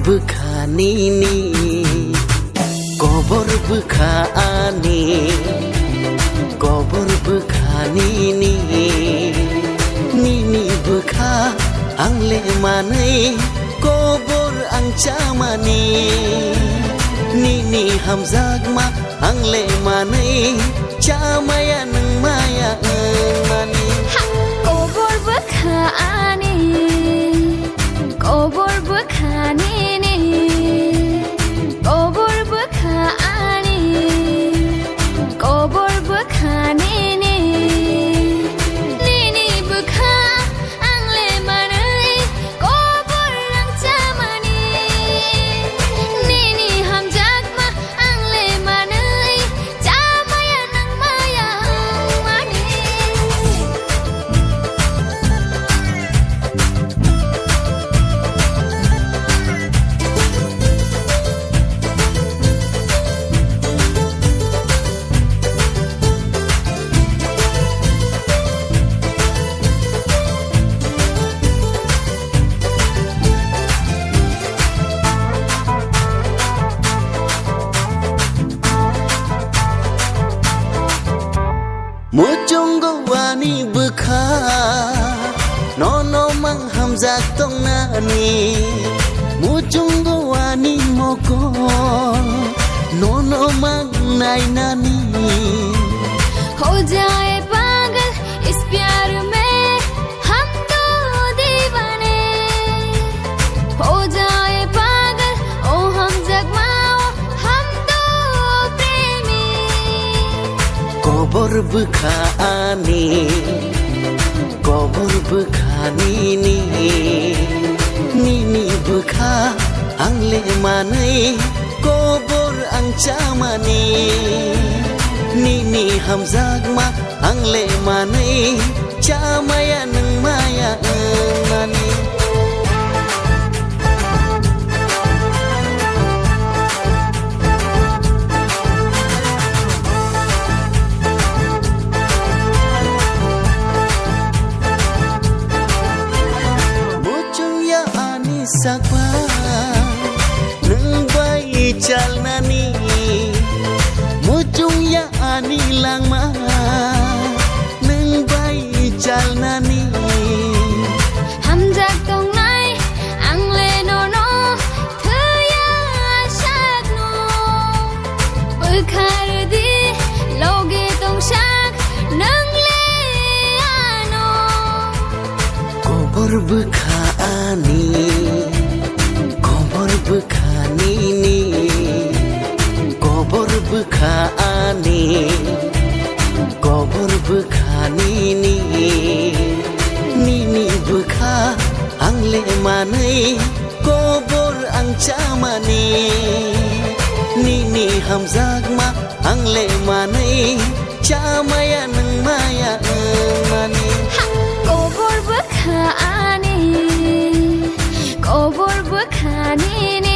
बोखानिनि गोबर बोखानि गोबर बोखानिनि निनि बोखा आंले मानै गोबर आं चामानि निनि हामजागमा आंले मानै चामाया नों माया मानि गोबर बोखानि गोबर बोखानिनि गोबर बोखानि गोबर बोखानिनि निनि बोखा आंले मानै गोबर आं चामानि निनि हामजागमा आंले मानै चामाया नों माया मानि Mujunggo wani bekha nono mang hamzak tong nani Mujunggo wani moko nono mang nai nani हो जाए पागल इस प्यार में हम दो दीवाने हो जाए पागल ओ हम जगमाओ हम दो प्रेमी गोबर बोखानि गोबर बोखानिनि निनि बोखा आंले मानै गोबर आं चामानि निनि हामजागमा आंले मानै चामाया नों माया मानि sakwa nung bai chalnani mujung ya ani langma nung bai chalnani हम जग तों नाय आंले नोनो थया शागनो बुखार दी लोगे तों शाग नंगले आनो गोबर बोखानि गोबर बोखानिनि गोबर बोखानि गोबर बोखानिनि निनि बोखा आंले मानै गोबर आं चामानि निनि हामजागमा आंले मानै चामाया नों माया मानि गोबर बोखानि गोबर बोखानिनि